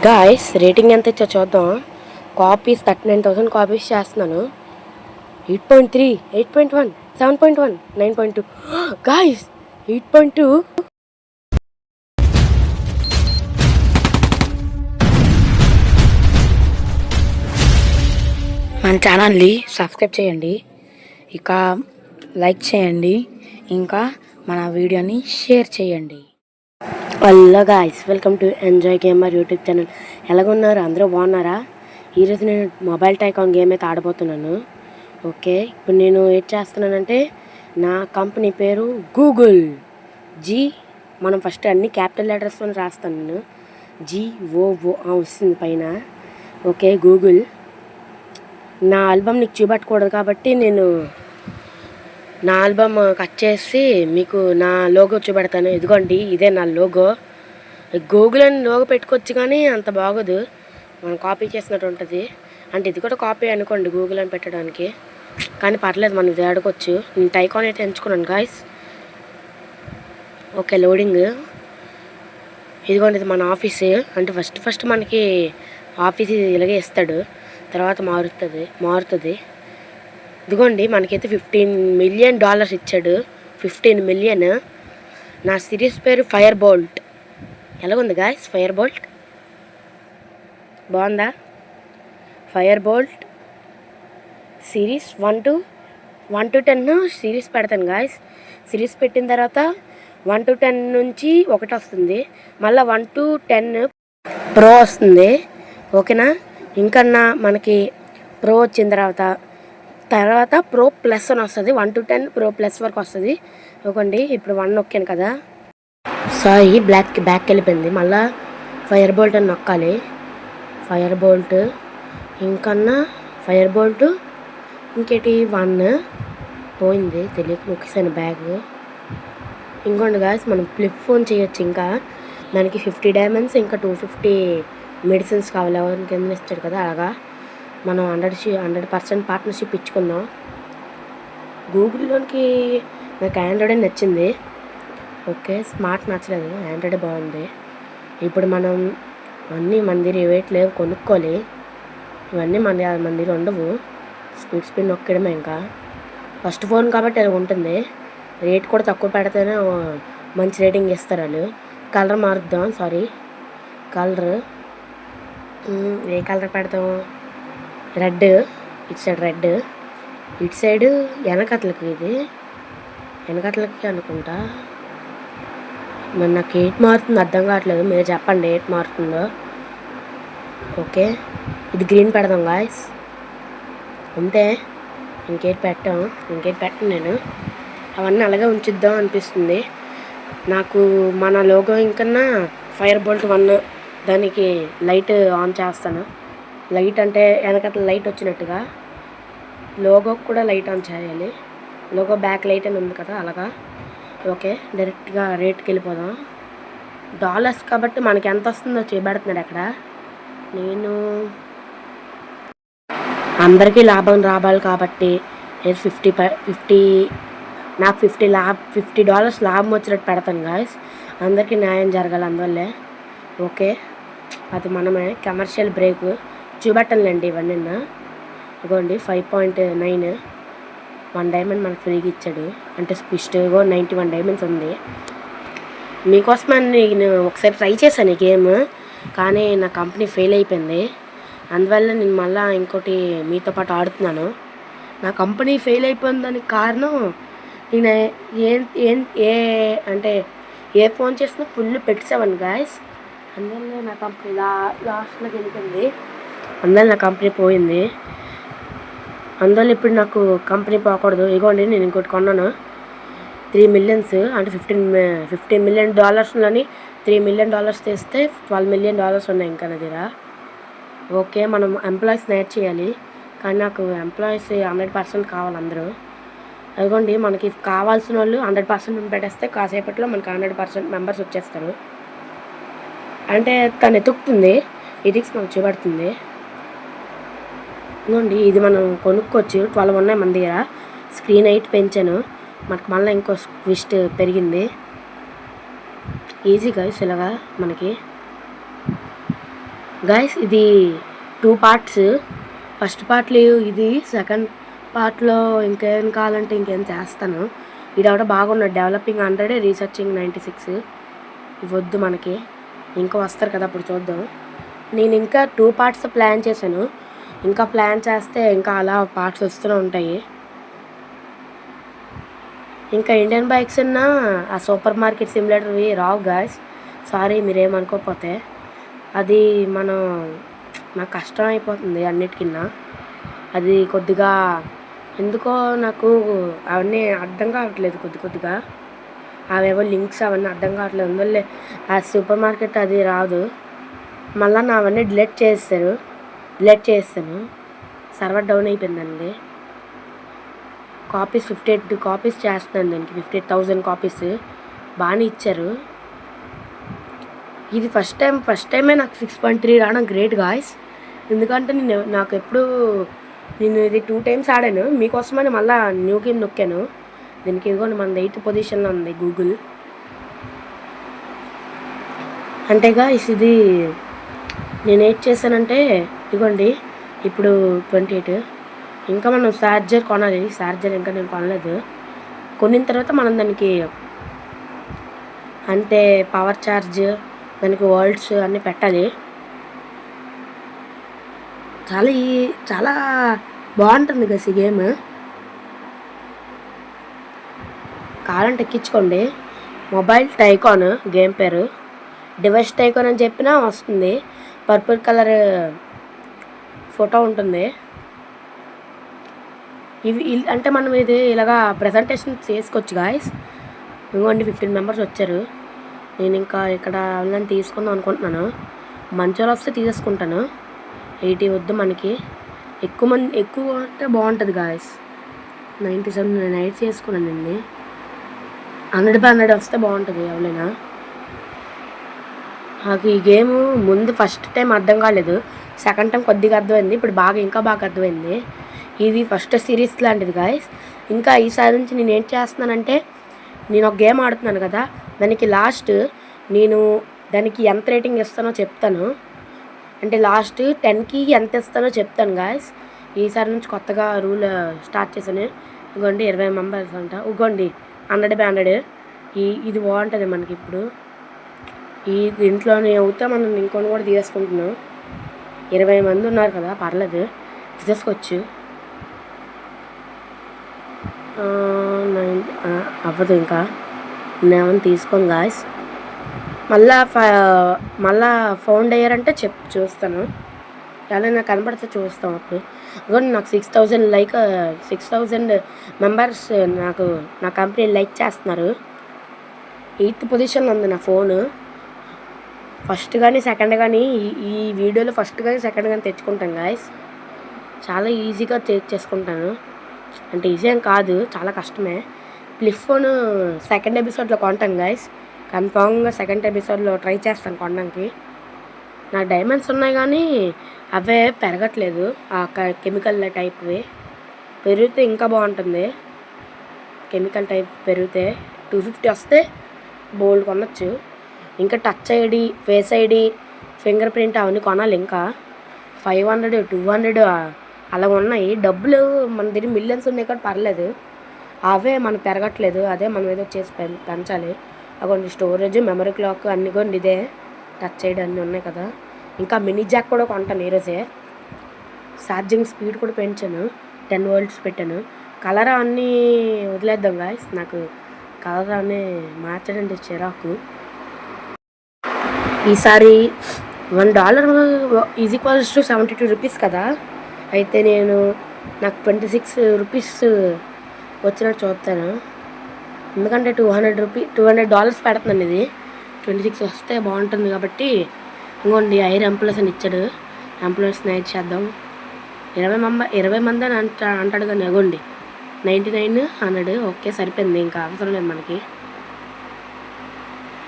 Guys rating ఎంత ఇచ్చో చూద్దాం. Copies 39,000 copies చేస్తున్నాను. 8.3, 8.1, 7.1, 9.2. గాయస్ 8.2. మన ఛానల్ని సబ్స్క్రైబ్ చేయండి, ఇక లైక్ చేయండి, ఇంకా మన వీడియోని షేర్ చేయండి. Hello guys, welcome to enjoy gamer YouTube channel. ఎలాగున్నారు? అందరూ బాగున్నారా? ఈరోజు నేను మొబైల్ టైకాన్ గేమ్ అయితే ఆడబోతున్నాను. ఓకే, ఇప్పుడు నేను ఏం చేస్తున్నానంటే నా కంపెనీ పేరు గూగుల్. మనం ఫస్ట్ అన్ని క్యాపిటల్ లెటర్స్తో రాస్తాను. నేను GOO వస్తుంది పైన. Okay, Google. నా ఆల్బమ్ నీకు చూపెట్టకూడదు కాబట్టి నేను నా ఆల్బమ్ కట్ చేసి మీకు నా లోగో చూపెడతాను. ఇదిగోండి, ఇదే నా లోగో. గూగుల్ అని లోగో పెట్టుకోవచ్చు కానీ అంత బాగోదు, మనం కాపీ చేసినట్టు ఉంటుంది. అంటే ఇది కూడా కాపీ అనుకోండి గూగుల్ అని పెట్టడానికి, కానీ పర్లేదు, మనం ఇది ఆడుకోవచ్చు. నేను టైకాన్ అయితే ఎంచుకున్నాను గాయస్. Okay, loading. ఇదిగోండి, ఇది మన ఆఫీసు. అంటే ఫస్ట్ మనకి ఆఫీస్ ఇలాగే ఇస్తాడు, తర్వాత మారుతుంది. ఇదిగోండి, మనకైతే $15 మిలియన్ ఇచ్చాడు. 15 మిలియన్. నా సిరీస్ పేరు ఫైర్ బోల్ట్. ఎలాగుంది గాయస్? ఫైర్ బోల్ట్ బాగుందా? Fire bolt series 1 to 10 series పెడతాను గాయస్. సిరీస్ పెట్టిన తర్వాత 1 to 10 నుంచి ఒకటి వస్తుంది, మళ్ళీ 1 to 10 ప్రో వస్తుంది. ఓకేనా? ఇంకన్నా మనకి ప్రో వచ్చిన తర్వాత ప్రో ప్లస్ అని వస్తుంది. 1 to 10 ప్రో ప్లస్ వరకు వస్తుంది. ఓకండి, ఇప్పుడు 1 నొక్కాను కదా, సారీ బ్యాక్ వెళ్ళిపోయింది. మళ్ళీ ఫైర్ బోల్ట్ అని నొక్కాలి. ఫైర్ బోల్ట్, ఇంకన్నా ఫైర్ బోల్ట్, ఇంకేటి 1 పోయింది, తెలియక నొక్కేసాను బ్యాగ్. ఇంకోండి గాయస్, మనం ఫ్లిప్ ఫోన్ చేయొచ్చు. ఇంకా దానికి 50 డైమండ్స్, ఇంకా 250 మెడిసిన్స్ కావాలి. ఎవరికి కింద ఇస్తాడు కదా, అలాగా మనం 100% పార్ట్నర్షిప్ ఇచ్చుకుందాం. గూగుల్లోనికి నాకు ఆండ్రాయిడే నచ్చింది. ఓకే, స్మార్ట్ నచ్చలేదు, ఆండ్రాయిడే బాగుంది. ఇప్పుడు మనం అన్నీ మన దగ్గర రేట్ లేవు, కొనుక్కోవాలి. ఇవన్నీ మన దగ్గర ఉండవు. స్పీడ్ నొక్కడమే. ఇంకా ఫస్ట్ ఫోన్ కాబట్టి అది ఉంటుంది. రేట్ కూడా తక్కువ పెడితేనే మంచి రేటింగ్ ఇస్తారు వాళ్ళు. కలర్ మారుద్దాం. కలర్ ఏ కలర్ పెడతాం? రెడ్. ఇటు సైడ్ రెడ్, ఇటు సైడ్ వెనకట్లకి, ఇది వెనకట్లకి అనుకుంటా. మరి నాకు ఏట్ మారుతుందో అర్థం కావట్లేదు, మీరు చెప్పండి ఏట్ మారుతుందో. ఓకే, ఇది గ్రీన్ పెడదాం గాయస్. అంతే, ఇంకేట్ పెట్టను నేను. అవన్నీ అలాగే ఉంచుద్దాం అనిపిస్తుంది నాకు. మన లోగో ఇంకన్నా ఫైర్ బోల్ట్ 1 దానికి లైట్ ఆన్ చేస్తాను. లైట్ అంటే వెనకట్ల లైట్ వచ్చినట్టుగా లోగోకి కూడా లైట్ ఆన్ చేయాలి. లోగో బ్యాక్ లైట్ అని ఉంది కదా, అలాగా. ఓకే, డైరెక్ట్గా రేట్కి వెళ్ళిపోదాం. డాలర్స్ కాబట్టి మనకి ఎంత వస్తుందో చూపెడుతున్నాడు అక్కడ. నేను అందరికీ లాభం రావాలి కాబట్టి నాకు $50 లాభం వచ్చినట్టు పెడతాను గాయస్. అందరికీ న్యాయం జరగాలి అందువల్లే. ఓకే, అది మనమే కమర్షియల్ బ్రేక్ చూపెట్టండి. ఇవన్నీ ఇదిగోండి 5.9, 1 డైమండ్ మనకు ఫ్రీగా ఇచ్చాడు. అంటే స్పిస్ట్గా 91 డైమండ్స్ ఉంది. మీకోసమని నేను ఒకసారి ట్రై చేశాను ఈ గేమ్, కానీ నా కంపెనీ ఫెయిల్ అయిపోయింది. అందువల్ల నేను మళ్ళీ ఇంకోటి మీతో పాటు ఆడుతున్నాను. నా కంపెనీ ఫెయిల్ అయిపోయిందానికి కారణం, నేను ఏ ఫోన్ చేసినా ఫుల్ పెట్టేసాను గాయస్. అందువల్ల నా కంపెనీ లాస్ట్లోకి వెళ్ళిపోయింది. అందువల్ల నా కంపెనీ పోయింది. అందువల్ల ఇప్పుడు నాకు కంపెనీ పోకూడదు. ఇగోండి, నేను ఇంకోటి కొన్నాను. 3 మిలియన్స్, అంటే $15 మిలియన్ $3 మిలియన్ తీస్తే $12 మిలియన్ ఉన్నాయి ఇంకా నా దగ్గర. ఓకే, మనం ఎంప్లాయీస్ని యాడ్ చేయాలి, కానీ నాకు ఎంప్లాయీస్ 100% కావాలి అందరూ. అదిగోండి, మనకి కావాల్సిన వాళ్ళు 100% పెట్టేస్తే కాసేపట్లో మనకి 100% మెంబర్స్ వచ్చేస్తారు. అంటే తను ఎతుకుతుంది, ఎదిక్స్ మనకు చూపెడుతుంది. ఇదిగోండి, ఇది మనం కొనుక్కోవచ్చు. 12 ఉన్నాయి మన దగ్గర. స్క్రీన్ 8 పెంచాను, మనకు మళ్ళీ ఇంకో ట్విస్ట్ పెరిగింది. ఈజీగా ఇలాగా మనకి గైస్ ఇది 2 పార్ట్స్. ఫస్ట్ పార్ట్లో ఇది, సెకండ్ పార్ట్లో ఇంకేం కావాలంటే ఇంకేం చేస్తాను. ఇది ఒకటి బాగున్నాడు, డెవలపింగ్ 100, రీసెర్చింగ్ 96. ఇవద్దు మనకి, ఇంకా వస్తారు కదా అప్పుడు చూద్దాం. నేను ఇంకా 2 పార్ట్స్ ప్లాన్ చేశాను, ఇంకా ప్లాన్ చేస్తే ఇంకా అలా పార్ట్స్ వస్తూనే ఉంటాయి. ఇంకా ఇండియన్ బైక్స్ ఉన్న ఆ సూపర్ మార్కెట్ సిమ్యులేటర్వి రావు గాయస్, సారీ మీరేమనుకోకపోతే. అది నాకు కష్టం అయిపోతుంది అన్నిటికన్నా. అది కొద్దిగా ఎందుకో నాకు అవన్నీ అర్థం కావట్లేదు, కొద్దిగా అవేవో లింక్స్ అవన్నీ అర్థం కావట్లేదు. అందువల్లే ఆ సూపర్ మార్కెట్ అది రాదు. మళ్ళీ నా అవన్నీ డిలీట్ చేస్తాను. సర్వర్ డౌన్ అయిపోయిందండి. కాపీస్ 58 కాపీస్ చేస్తున్నాను దానికి, 58,000 కాపీస్ బాగానే ఇచ్చారు. ఇది ఫస్ట్ టైమే నాకు 6.3 రావడం గ్రేట్ గాయస్. ఎందుకంటే నేను ఇది 2 టైమ్స్ ఆడాను మీకోసమని, మళ్ళీ న్యూ గేమ్ నొక్కాను దీనికి. ఇదిగోండి మన 8th పొజిషన్లో ఉంది గూగుల్. అంటే గాయస్ ఇది నేను ఏం చేశానంటే, ఇదిగోండి ఇప్పుడు 28. ఇంకా మనం ఛార్జర్ కొనాలి. ఛార్జర్ ఇంకా నేను కొనలేదు. కొనిన తర్వాత మనం దానికి అంటే పవర్ ఛార్జ్, దానికి వరల్డ్స్ అన్నీ పెట్టాలి. చాలా బాగుంటుంది కదా ఈ గేమ్. కావాలంటే ఎక్కించుకోండి. మొబైల్ టైకాన్ గేమ్ పేరు. డివైస్ టైకాన్ అని చెప్పినా వస్తుంది. పర్పుల్ కలర్ ఫోటో ఉంటుంది. ఇవి అంటే మనం ఇది ఇలాగా ప్రజెంటేషన్ చేసుకోవచ్చు గాయస్. ఇంకోండి 15 మెంబర్స్ వచ్చారు. నేను ఇంకా ఇక్కడ వాళ్ళని తీసుకుందాం అనుకుంటున్నాను. మంచోళ్ళు వస్తే తీసేసుకుంటాను. 80 వద్దు మనకి. ఎక్కువ అంటే బాగుంటుంది గాయస్. 97 నేను 8 చేసుకున్నానండి. 100/100 వస్తే బాగుంటుంది ఎవరైనా. నాకు ఈ గేమ్ ముందు ఫస్ట్ టైం అర్థం కాలేదు, సెకండ్ టైం కొద్దిగా అర్థమైంది, ఇప్పుడు ఇంకా బాగా అర్థమైంది. ఇది ఫస్ట్ సిరీస్ లాంటిది గాయస్. ఇంకా ఈసారి నుంచి నేను ఏం చేస్తున్నానంటే, నేను ఒక గేమ్ ఆడుతున్నాను కదా, దానికి లాస్ట్ నేను దానికి ఎంత రేటింగ్ ఇస్తానో చెప్తాను. అంటే లాస్ట్ 10కి ఎంత ఇస్తానో చెప్తాను గాయస్. ఈసారి నుంచి కొత్తగా రూల్ స్టార్ట్ చేశాను. ఇదిగోండి 20 మెంబర్స్ అంట. ఇదిగోండి 100/100. ఇది బాగుంటుంది మనకి. ఇప్పుడు దీంట్లోనే అవుతా మనం ఇంకొని కూడా తీసుకుంటున్నాం. 20 మంది ఉన్నారు కదా, పర్లేదు తీసుకోవచ్చు. అవ్వదు ఇంకా, నేను తీసుకోను గాయస్. మళ్ళా ఫౌండ్ అయ్యారంటే చూస్తాను, ఎలా కనబడితే చూస్తాం అప్పుడు. అదిగో నాకు 6,000 మెంబర్స్ నా కంపెనీ లైక్ చేస్తున్నారు. 8th పొజిషన్లో ఉంది నా ఫోను. ఫస్ట్ కానీ సెకండ్ కానీ ఈ వీడియోలో ఫస్ట్ కానీ సెకండ్ కానీ తెచ్చుకుంటాను గాయస్. చాలా ఈజీగా చేసుకుంటాను. అంటే ఈజీ ఏం కాదు, చాలా కష్టమే. ఫ్లిప్ ఫోన్ సెకండ్ ఎపిసోడ్లో కొంటాను గాయస్. కన్ఫామ్గా సెకండ్ ఎపిసోడ్లో ట్రై చేస్తాను కొనడానికి. నా డైమండ్స్ ఉన్నాయి కానీ అవే పెరగట్లేదు. ఆ కెమికల్ టైప్వి పెరిగితే ఇంకా బాగుంటుంది. కెమికల్ టైప్ పెరిగితే 250 వస్తే బోల్డ్ కొనొచ్చు. ఇంకా touch ID, face ID, finger print అవన్నీ కొనాలి. ఇంకా 500, 200 అలా ఉన్నాయి. డబ్బులు మన దగ్గర మిలియన్స్ ఉన్నాయి కానీ పర్లేదు, అవే మనకు పెరగట్లేదు. అదే మనం ఏదో చేసి పెంచాలి. అగోండి స్టోరేజ్, మెమరీ క్లాక్ అన్నీ కూడా ఇదే. టచ్ ఐడి అన్నీ ఉన్నాయి కదా. ఇంకా మినీ జాక్ కూడా కొంటాను ఈరోజే. ఛార్జింగ్ స్పీడ్ కూడా పెంచాను, 10 volts పెట్టాను. కలర్ అన్నీ వదిలేద్దాం గాయస్. నాకు కలర్ అన్నీ మార్చడంటే చిరాకు. ఈసారి $1 = 72 రూపీస్ కదా. అయితే నాకు 26 రూపీస్ వచ్చినట్టు చూస్తాను. ఎందుకంటే $200 పెడుతున్నాను. ఇది 26 వస్తే బాగుంటుంది కాబట్టి. ఇంకోండి ఐర్ ఎంప్లాయీస్ అని ఇచ్చాడు. ఎంప్లాయీస్ని యాడ్ చేద్దాం. 20 మంది అని అంటాడు కానీ అగోండి 99 100. ఓకే సరిపోయింది, ఇంకా అవసరం లేదు మనకి.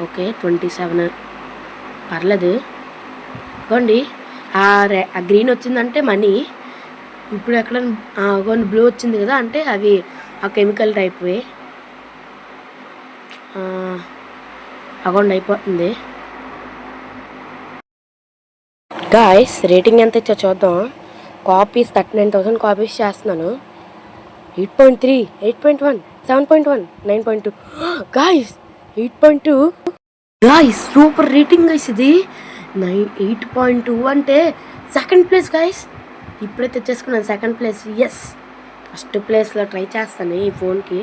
ఓకే 27 పర్లేదు. ఇగోండి ఆ గ్రీన్ వచ్చిందంటే మనీ. ఇప్పుడు ఎక్కడ అగోండి బ్లూ వచ్చింది కదా, అంటే అవి ఆ కెమికల్ టైప్వి. అగోండి అయిపోతుంది. గాయస్ రేటింగ్ ఎంత ఇచ్చా చూద్దాం. కాపీస్ 39,000 కాపీస్ చేస్తున్నాను. 8.3, 8.1, 7.1, 9.2. Guys 8.2. Guys super rating guys ఇది. 8.2 అంటే సెకండ్ ప్లేస్ గాయస్. ఇప్పుడే తెచ్చేసుకున్నాను సెకండ్ ప్లేస్. ఎస్, ఫస్ట్ ప్లేస్లో ట్రై చేస్తాను ఈ ఫోన్కి.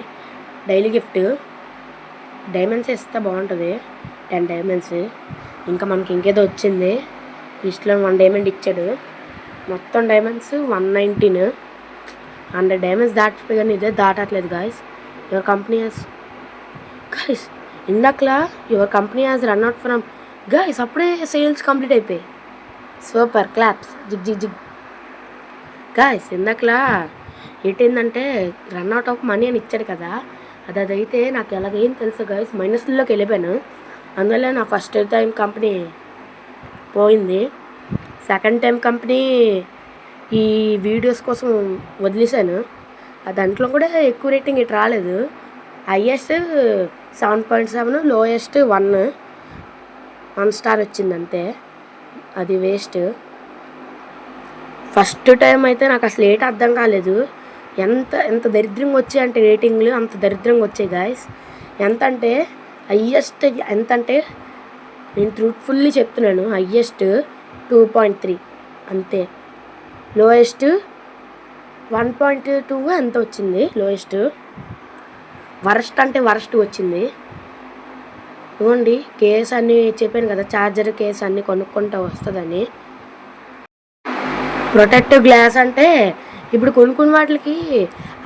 డైలీ గిఫ్ట్ డైమండ్స్ ఇస్తే బాగుంటుంది. 10 డైమండ్స్. ఇంకా మనకి ఇంకేదో వచ్చింది లిస్ట్లో. 1 డైమండ్ ఇచ్చాడు. మొత్తం డైమండ్స్ 119. 100 డైమండ్స్ దాటిపోయి కానీ ఇదే దాటట్లేదు guys. Your company has guys ఇందాకలా your company has run out from guys. అప్పుడే సేల్స్ కంప్లీట్ అయిపోయాయి. Super claps. జిగ్ జిగ్ జిగ్. గాయస్ ఇందాకలా ఏంటంటే రన్ అవుట్ ఆఫ్ మనీ అని ఇచ్చాడు కదా, అదైతే నాకు ఎలాగేం తెలుసు గాయస్. మైనస్లోకి వెళ్ళిపోయాను. అందువల్ల నా ఫస్ట్ టైం కంపెనీ పోయింది. సెకండ్ టైం కంపెనీ ఈ వీడియోస్ కోసం వదిలేశాను. దాంట్లో కూడా ఎక్కువ రేటింగ్ ఇటు రాలేదు. హైయెస్ట్ 7.7, లోయెస్ట్ 1 స్టార్ వచ్చింది అంతే. అది వేస్ట్. ఫస్ట్ టైం అయితే నాకు అసలు ఏంటి అర్థం కాలేదు. ఎంత దరిద్రంగా వచ్చాయి అంటే రేటింగ్లు అంత దరిద్రంగా వచ్చాయి గాయస్. ఎంత అంటే హయ్యెస్ట్ ఎంత అంటే నేను ట్రూత్ఫుల్లీ చెప్తున్నాను, హయ్యెస్ట్ 2.3 అంతే. లోయెస్ట్ 1.2 ఎంత వచ్చింది. లోయెస్ట్ వరస్ట్ అంటే వరస్ట్ వచ్చింది. ఇవ్వండి కేస్ అన్నీ చెప్పాను కదా, ఛార్జర్ కేస్ అన్నీ కొనుక్కుంటూ వస్తుందని. ప్రొటెక్టివ్ గ్లాస్ అంటే ఇప్పుడు కొనుక్కున్న వాటికి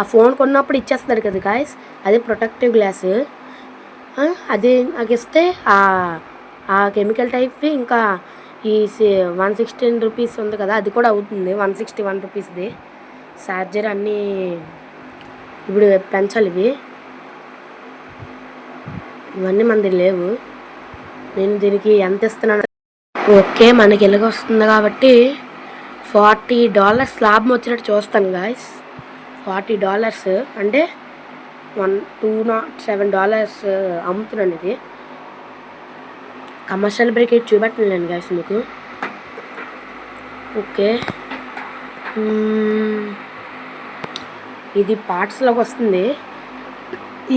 ఆ ఫోన్ కొన్నప్పుడు ఇచ్చేస్తాడు కదా గాయస్, అదే ప్రొటెక్టివ్ గ్లాస్. అది నాకు ఇస్తే ఆ కెమికల్ టైప్వి ఇంకా ఈ 116 రూపీస్ ఉంది కదా, అది కూడా అవుతుంది. 161 రూపీస్ది ఛార్జర్. అన్నీ ఇప్పుడు పెంచాలి. ఇవన్నీ మనది లేవు. నేను దీనికి ఎంత ఇస్తున్నాను. ఓకే మనకి ఎలాగ వస్తుంది కాబట్టి $40 లాభం వచ్చినట్టు చూస్తాను గాయస్. $40 అంటే $207 అమ్ముతున్నాను. ఇది కమర్షియల్ బ్రేక్ అయితే చూపెట్టలేను గాయస్ మీకు. ఓకే ఇది పార్ట్స్లోకి వస్తుంది.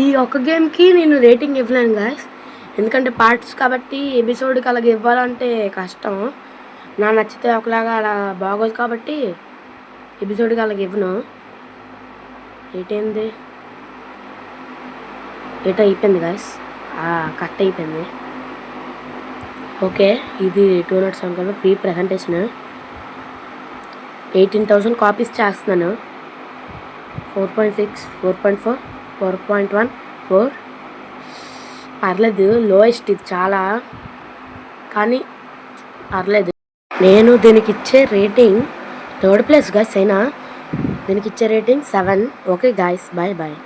ఈ ఒక గేమ్కి నేను రేటింగ్ ఇవ్వలేను గాయస్, ఎందుకంటే పార్ట్స్ కాబట్టి. ఎపిసోడ్కి అలాగ ఇవ్వాలంటే కష్టం. నా నచ్చితే ఒకలాగా అలా బాగోదు కాబట్టి ఎపిసోడ్కి అలాగ ఇవ్వను. ఏటో అయిపోయింది గాయస్, కట్ అయిపోయింది. ఓకే ఇది 207 ప్రీ ప్రజెంటేషన్. 18,000 కాపీస్ చేస్తున్నాను. 4.6, 4.4, 4.1, 4 పర్లేదు. లోయెస్ట్ ఇది చాలా, కానీ పర్లేదు. నేను దీనికి ఇచ్చే రేటింగ్ 3rd ప్లేస్ గాయస్. అయినా దీనికి ఇచ్చే rating 7. Okay guys, bye bye.